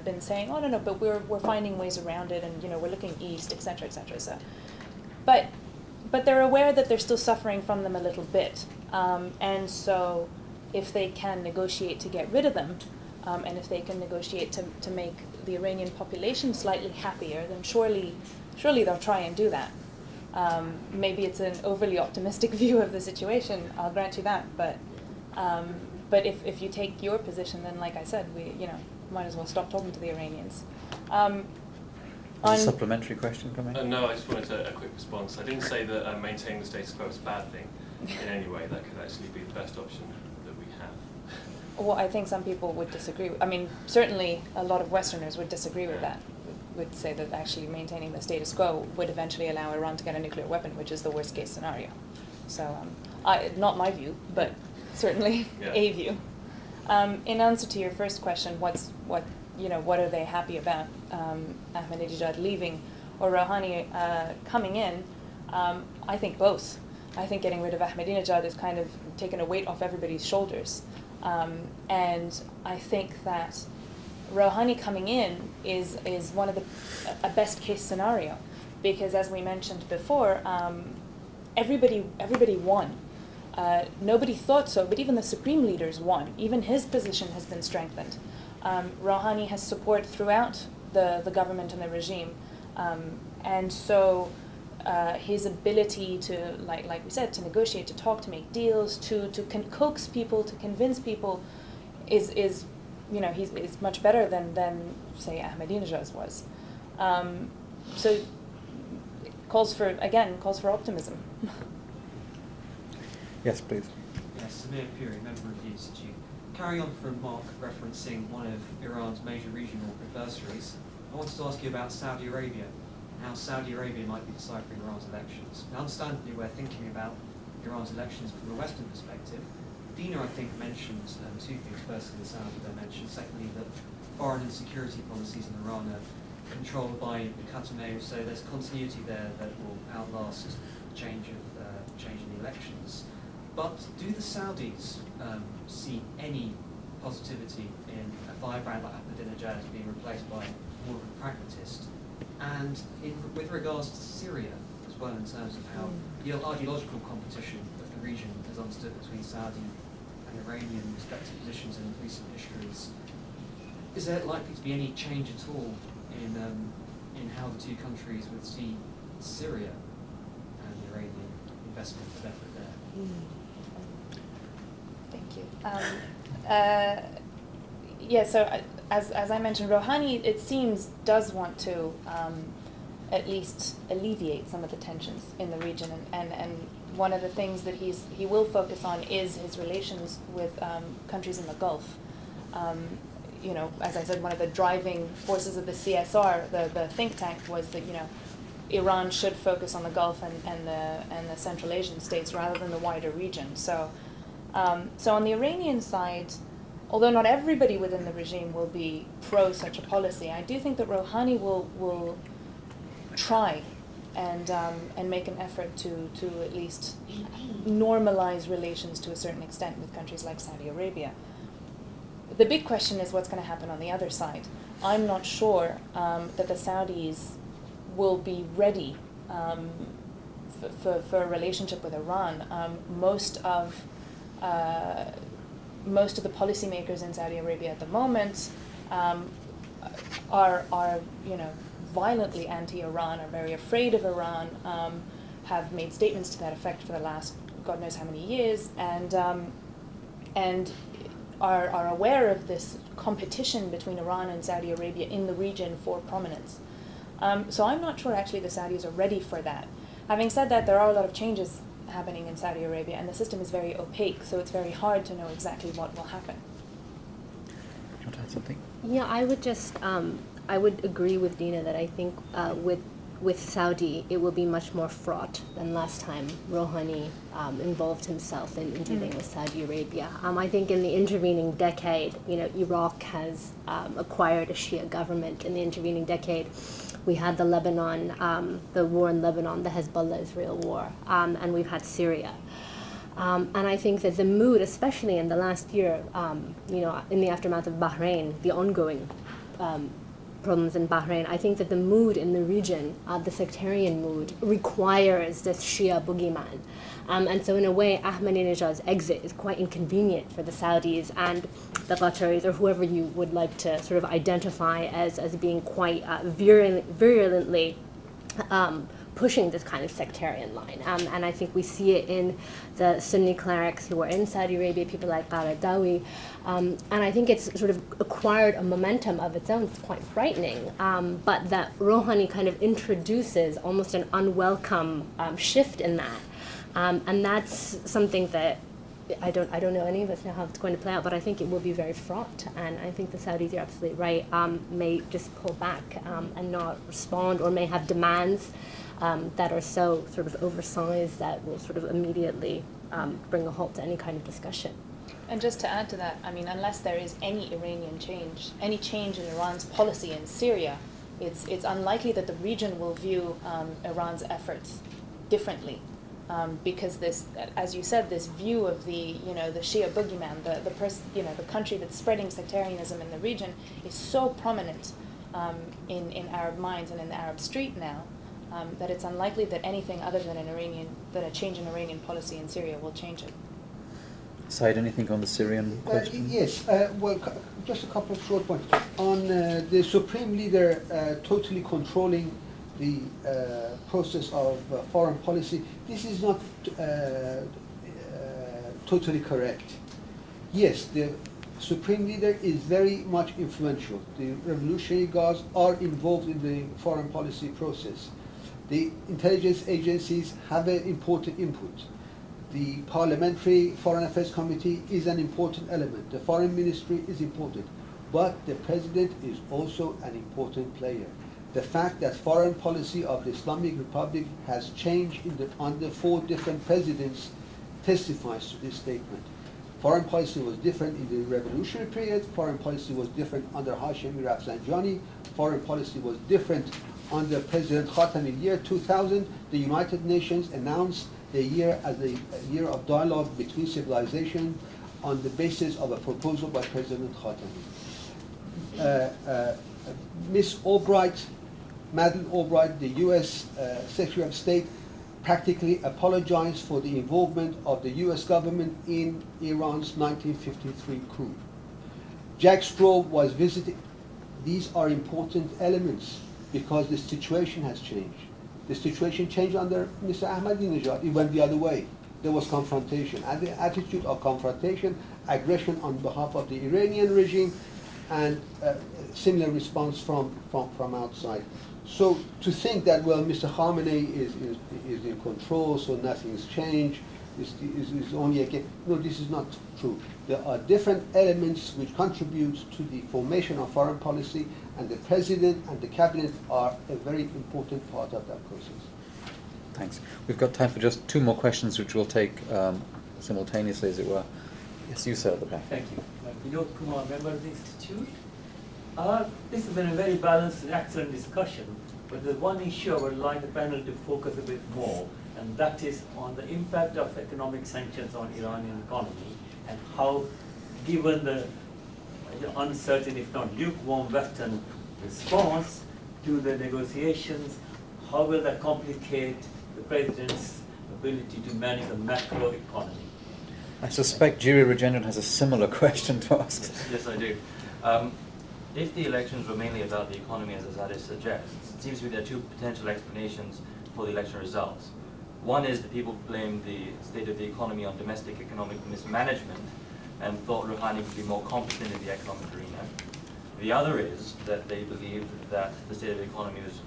been saying, oh no, but we're finding ways around it, and we're looking east, etc., etc. So, but they're aware that they're still suffering from them a little bit, and so if they can negotiate to get rid of them, and if they can negotiate to make the Iranian population slightly happier, then surely they'll try and do that. Maybe it's an overly optimistic view of the situation. I'll grant you that, but if you take your position, then like I said, we might as well stop talking to the Iranians. A supplementary question coming? No, I just wanted a quick response. I didn't say that maintaining the status quo is a bad thing in any way. That could actually be the best option that we have. Well, I think some people would disagree. I mean, certainly a lot of Westerners would disagree with that. Would say that actually maintaining the status quo would eventually allow Iran to get a nuclear weapon, which is the worst case scenario. So, not my view, but certainly a view. In answer to your first question, what are they happy about? Ahmadinejad leaving or Rouhani coming in? I think both. I think getting rid of Ahmadinejad is kind of taking a weight off everybody's shoulders. And I think that Rouhani coming in is one of a best case scenario, because as we mentioned before, everybody won. Nobody thought so, but even the supreme leaders won. Even his position has been strengthened. Rouhani has support throughout the government and the regime, and so his ability to, like we said, to negotiate, to talk, to make deals, to coax people, to convince people, is he's much better than say Ahmadinejad's was. So it calls for optimism. Yes, please. Yes, Samir Puri, member of the Institute. Carrying on from Mark referencing one of Iran's major regional adversaries, I wanted to ask you about Saudi Arabia, how Saudi Arabia might be deciphering Iran's elections. Now, understandably, we're thinking about Iran's elections from a Western perspective. Dina, I think, mentioned two things. Firstly, the Saudi dimension. Secondly, that foreign and security policies in Iran are controlled by the Khatameh, so there's continuity there that will outlast change in the elections. But do the Saudis see any positivity in a firebrand like Ahmadinejad being replaced by more of a pragmatist? And with regards to Syria as well, in terms of how the ideological competition of the region is understood between Saudi and Iranian respective positions in recent histories, is there likely to be any change at all in how the two countries would see Syria and the Iranian investment of effort there? Thank you. So as I mentioned, Rouhani, it seems, does want to at least alleviate some of the tensions in the region, and one of the things that he will focus on is his relations with countries in the Gulf. As I said, one of the driving forces of the CSR, the think tank, was that Iran should focus on the Gulf and the Central Asian states rather than the wider region. So on the Iranian side, although not everybody within the regime will be pro such a policy, I do think that Rouhani will try and make an effort to at least normalize relations to a certain extent with countries like Saudi Arabia. The big question is what's going to happen on the other side. I'm not sure that the Saudis will be ready for a relationship with Iran. Most of the policymakers in Saudi Arabia at the moment are violently anti-Iran, are very afraid of Iran, have made statements to that effect for the last God knows how many years, and are aware of this competition between Iran and Saudi Arabia in the region for prominence. So I'm not sure actually the Saudis are ready for that. Having said that, there are a lot of changes happening in Saudi Arabia, and the system is very opaque, so it's very hard to know exactly what will happen. Do you want to add something? Yeah, I would just, I would agree with Dina that I think with Saudi, it will be much more fraught than last time Rouhani involved himself in dealing with Saudi Arabia. I think in the intervening decade, Iraq has acquired a Shia government. In the intervening decade, we had the war in Lebanon, the Hezbollah-Israel war, and we've had Syria. And I think that the mood, especially in the last year, in the aftermath of Bahrain, the ongoing problems in Bahrain, I think that the mood in the region, the sectarian mood, requires this Shia boogeyman. And so in a way, Ahmadinejad's exit is quite inconvenient for the Saudis and the Qataris, or whoever you would like to sort of identify as being quite virulently pushing this kind of sectarian line. And I think we see it in the Sunni clerics who are in Saudi Arabia, people like Qaradawi. And I think it's sort of acquired a momentum of its own. It's quite frightening. But that Rouhani kind of introduces almost an unwelcome shift in that. And that's something that I don't know any of us know how it's going to play out, but I think it will be very fraught. And I think the Saudis, you're absolutely right, may just pull back and not respond, or may have demands that are so sort of oversized that will sort of immediately bring a halt to any kind of discussion. And just to add to that, I mean, unless there is any Iranian change, any change in Iran's policy in Syria, it's unlikely that the region will view Iran's efforts differently. Because this, as you said, this view of the Shia boogeyman, the country that's spreading sectarianism in the region, is so prominent in Arab minds and in the Arab street now, that it's unlikely that anything other than a change in Iranian policy in Syria will change it. Said, anything on the Syrian question? Yes, well, just a couple of short points. On the Supreme Leader totally controlling the process of foreign policy, this is not totally correct. Yes, the Supreme Leader is very much influential. The Revolutionary Guards are involved in the foreign policy process. The intelligence agencies have an important input. The Parliamentary Foreign Affairs Committee is an important element. The Foreign Ministry is important. But the President is also an important player. The fact that foreign policy of the Islamic Republic has changed under 4 different presidents testifies to this statement. Foreign policy was different in the revolutionary period. Foreign policy was different under Hashemi Rafsanjani. Foreign policy was different under President Khatami. In the year 2000, the United Nations announced the year as a year of dialogue between civilizations on the basis of a proposal by President Khatami. Miss Albright, Madeleine Albright, the U.S. Secretary of State, practically apologized for the involvement of the U.S. government in Iran's 1953 coup. Jack Straw was visiting. These are important elements because the situation has changed. The situation changed under Mr. Ahmadinejad. It went the other way. There was confrontation, and the attitude of confrontation, aggression on behalf of the Iranian regime, and similar response from outside. So to think that, well, Mr. Khamenei is in control, so nothing's changed, is only again, no, this is not true. There are different elements which contribute to the formation of foreign policy, and the President and the Cabinet are a very important part of that process. Thanks. We've got time for just 2 more questions, which we'll take simultaneously, as it were. Yes, you, sir, at the back. Thank you. Vinod Kumar, member of the Institute. This has been a very balanced and excellent discussion, but there's one issue I would like the panel to focus a bit more, and that is on the impact of economic sanctions on Iranian economy, and how, given the uncertain, if not lukewarm, Western response to the negotiations, how will that complicate the President's ability to manage the macro economy? I suspect Jiri Rajendran has a similar question to ask. Yes, I do. If the elections were mainly about the economy, as Azadeh suggests, it seems to me there are 2 potential explanations for the election results. One is that people blame the state of the economy on domestic economic mismanagement and thought Rouhani would be more competent in the economic arena. The other is that they believed that the state of the economy was,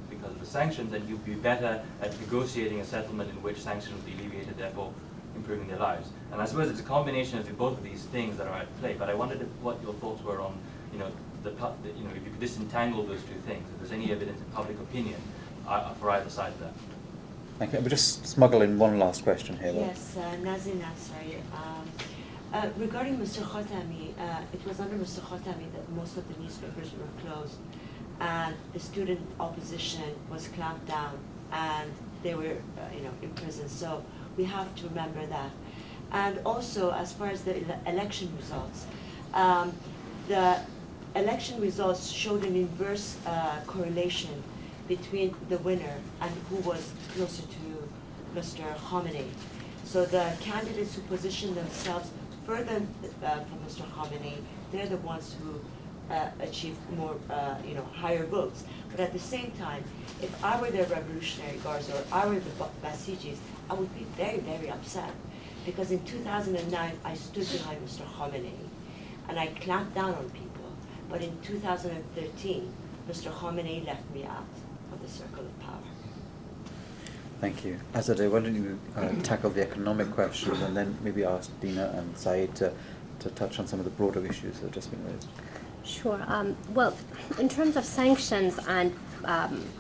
because of the sanctions, and you'd be better at negotiating a settlement in which sanctions would be alleviated, therefore improving their lives. And I suppose it's a combination of both of these things that are at play. But I wondered what your thoughts were on, if you could disentangle those 2 things, if there's any evidence in public opinion for either side of that. Thank you. We'll just smuggle in one last question here, though. Yes, Nazin Nasri. Regarding Mr. Khatami, it was under Mr. Khatami that most of the newspapers were closed, and the student opposition was clamped down, and they were, in prison. So we have to remember that. And also, as far as the election results, the election results showed an inverse correlation between the winner and who was closer to Mr. Khamenei. So the candidates who positioned themselves further from Mr. Khamenei, they're the ones who achieve more, higher votes. But at the same time, if I were the Revolutionary Guards or I were the Basijis, I would be very, very upset. Because in 2009, I stood behind Mr. Khamenei, and I clamped down on people. But in 2013, Mr. Khamenei left me out of the circle of power. Thank you. Azadeh, why don't you tackle the economic questions and then maybe ask Dina and Saeed to touch on some of the broader issues that have just been raised. Sure. Well, in terms of sanctions and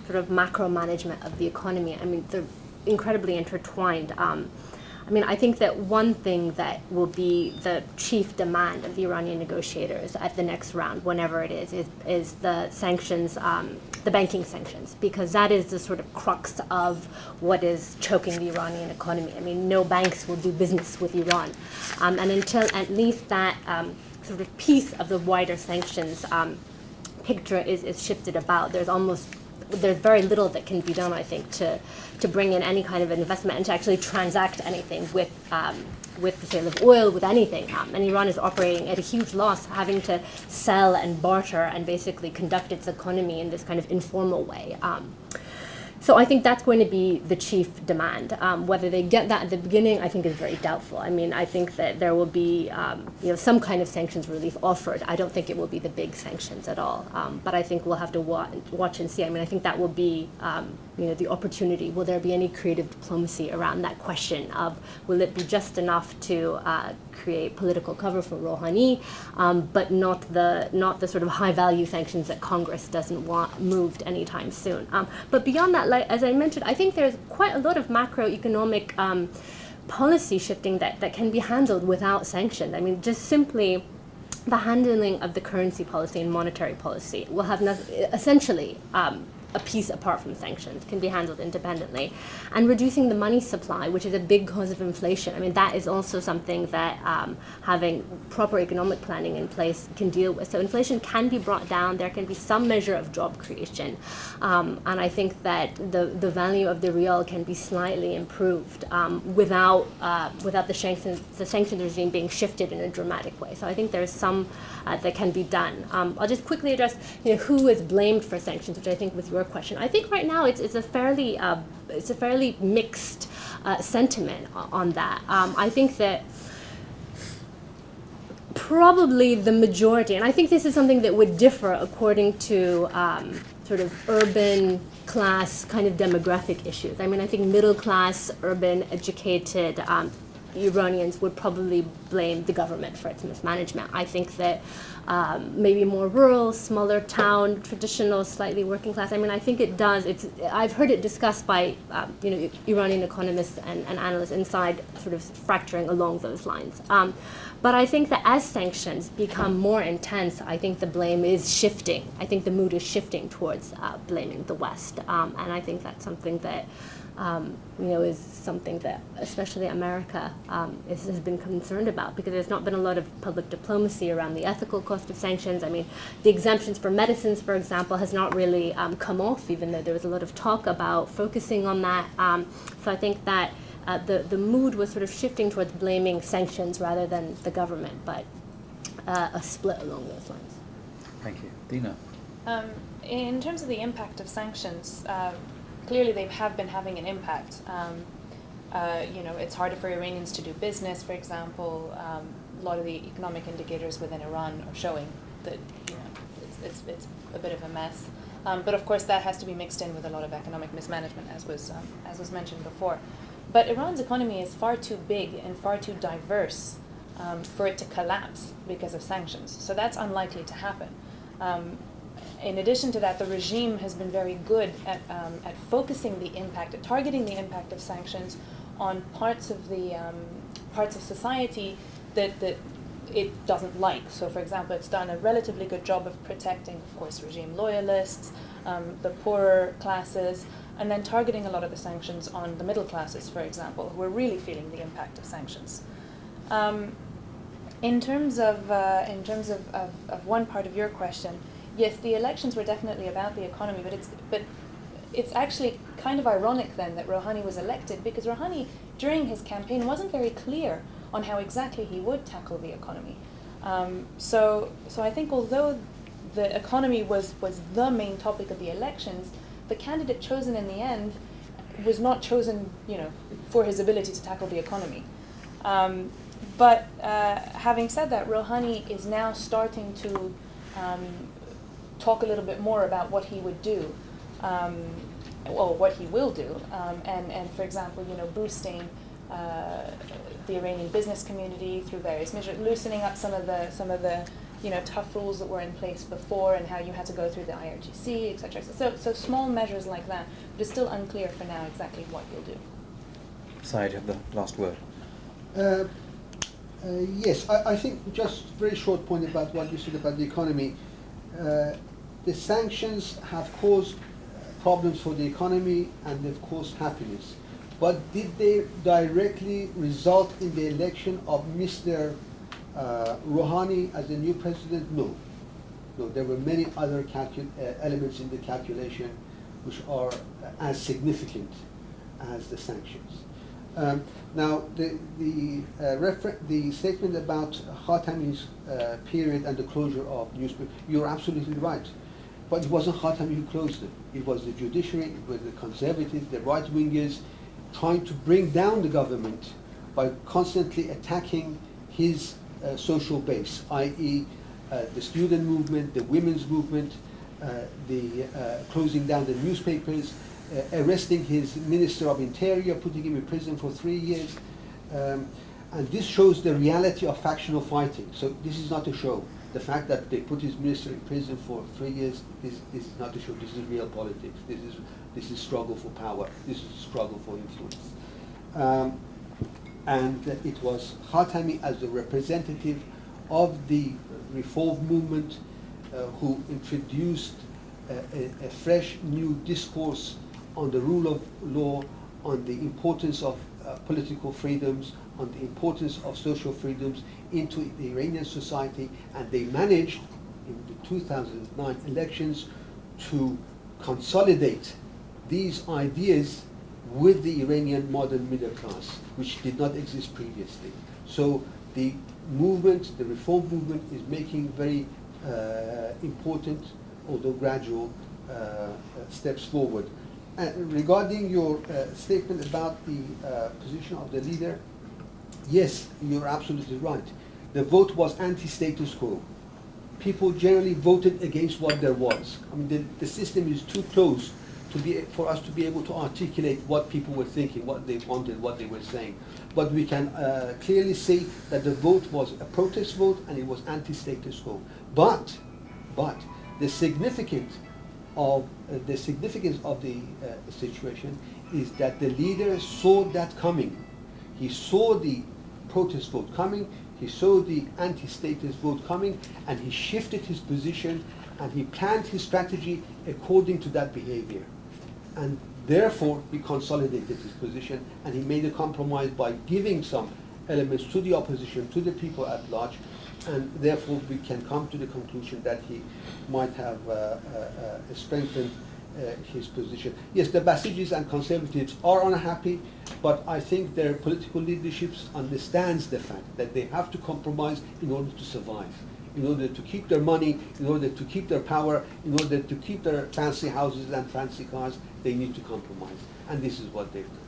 sort of macro management of the economy, I mean, they're incredibly intertwined. I think that one thing that will be the chief demand of the Iranian negotiators at the next round, whenever it is the sanctions, the banking sanctions, because that is the sort of crux of what is choking the Iranian economy. I mean, no banks will do business with Iran. And until at least that sort of piece of the wider sanctions picture is shifted about, there's very little that can be done, I think, to bring in any kind of investment and to actually transact anything with the sale of oil, with anything. And Iran is operating at a huge loss, having to sell and barter and basically conduct its economy in this kind of informal way. So I think that's going to be the chief demand. Whether they get that at the beginning, I think is very doubtful. I mean, I think that there will be some kind of sanctions relief offered. I don't think it will be the big sanctions at all. But I think we'll have to watch and see. I mean, I think that will be the opportunity. Will there be any creative diplomacy around that question of will it be just enough to create political cover for Rouhani, but not the sort of high value sanctions that Congress doesn't want moved anytime soon. But beyond that, like as I mentioned, I think there's quite a lot of macroeconomic policy shifting that can be handled without sanctions. I mean, just simply the handling of the currency policy and monetary policy will have essentially a piece apart from sanctions, can be handled independently. And reducing the money supply, which is a big cause of inflation, I mean, that is also something that having proper economic planning in place can deal with. So inflation can be brought down, there can be some measure of job creation. And I think that the value of the rial can be slightly improved without the sanctions regime being shifted in a dramatic way. So I think there's some that can be done. I'll just quickly address who is blamed for sanctions, which I think was your question. I think right now it's a fairly mixed sentiment on that. I think that probably the majority, and I think this is something that would differ according to sort of urban class kind of demographic issues. I mean, I think middle class, urban, educated Iranians would probably blame the government for its mismanagement. I think that maybe more rural, smaller town, traditional, slightly working class. I mean, I think it does. I've heard it discussed by Iranian economists and analysts inside, sort of fracturing along those lines. But I think that as sanctions become more intense, I think the blame is shifting. I think the mood is shifting towards blaming the West, and I think that's something that. Is something that especially America has been concerned about, because there's not been a lot of public diplomacy around the ethical cost of sanctions. I mean, the exemptions for medicines, for example, has not really come off, even though there was a lot of talk about focusing on that. So I think that the mood was sort of shifting towards blaming sanctions rather than the government, but a split along those lines. Thank you. Dina? In terms of the impact of sanctions, clearly they have been having an impact. It's harder for Iranians to do business, for example. A lot of the economic indicators within Iran are showing that it's a bit of a mess. But of course that has to be mixed in with a lot of economic mismanagement, as was mentioned before. But Iran's economy is far too big and far too diverse for it to collapse because of sanctions. So that's unlikely to happen. In addition to that, the regime has been very good at focusing the impact, at targeting the impact of sanctions on parts of society that it doesn't like. So, for example, it's done a relatively good job of protecting, of course, regime loyalists, the poorer classes, and then targeting a lot of the sanctions on the middle classes, for example, who are really feeling the impact of sanctions. In terms of one part of your question. Yes, the elections were definitely about the economy, but it's actually kind of ironic then that Rouhani was elected, because Rouhani, during his campaign, wasn't very clear on how exactly he would tackle the economy. So I think although the economy was the main topic of the elections, the candidate chosen in the end was not chosen, for his ability to tackle the economy. But having said that, Rouhani is now starting to talk a little bit more about what he would do, what he will do, and for example, boosting the Iranian business community through various measures, loosening up some of the tough rules that were in place before, and how you had to go through the IRGC, etc. So small measures like that, but it's still unclear for now exactly what you'll do. Said, you have the last word. Yes, I think just very short point about what you said about the economy. The sanctions have caused problems for the economy and they've caused happiness. But did they directly result in the election of Mr. Rouhani as the new president? No. No, there were many other elements in the calculation which are as significant as the sanctions. Now, the statement about Khatami's period and the closure of newspapers, you're absolutely right. But it wasn't Khatami who closed them. It was the judiciary, it was the conservatives, the right-wingers, trying to bring down the government by constantly attacking his social base, i.e. The student movement, the women's movement, the closing down the newspapers, arresting his Minister of Interior, putting him in prison for 3 years. And this shows the reality of factional fighting. So this is not a show. The fact that they put his minister in prison for 3 years, this is not a show. This is real politics. This is struggle for power. This is struggle for influence. And it was Khatami as the representative of the reform movement who introduced a fresh new discourse on the rule of law, on the importance of political freedoms, on the importance of social freedoms into the Iranian society, and they managed in the 2009 elections to consolidate these ideas with the Iranian modern middle class, which did not exist previously. So the movement, the reform movement, is making very important, although gradual, steps forward. Regarding your statement about the position of the leader, yes, you're absolutely right. The vote was anti-status quo. People generally voted against what there was. I mean, the system is too close for us to be able to articulate what people were thinking, what they wanted, what they were saying. But we can clearly see that the vote was a protest vote and it was anti-status quo. But the significance of the situation is that the leader saw that coming. He saw the protest vote coming, he saw the anti-status vote coming, and he shifted his position and he planned his strategy according to that behavior. And therefore, he consolidated his position and he made a compromise by giving some elements to the opposition, to the people at large, and therefore we can come to the conclusion that he might have strengthened his position. Yes, the Basijis and conservatives are unhappy, but I think their political leadership understands the fact that they have to compromise in order to survive, in order to keep their money, in order to keep their power, in order to keep their fancy houses and fancy cars. They need to compromise, and this is what they've done.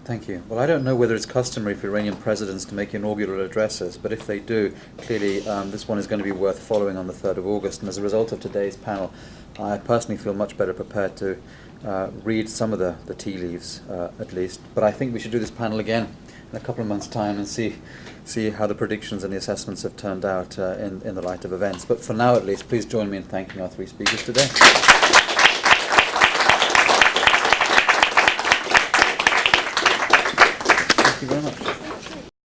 Thank you. Well, I don't know whether it's customary for Iranian presidents to make inaugural addresses, but if they do, clearly this one is going to be worth following on the 3rd of August. And as a result of today's panel, I personally feel much better prepared to read some of the tea leaves, at least. But I think we should do this panel again in a couple of months' time and see how the predictions and the assessments have turned out in the light of events. But for now, at least, please join me in thanking our 3 speakers today. Thank you very much.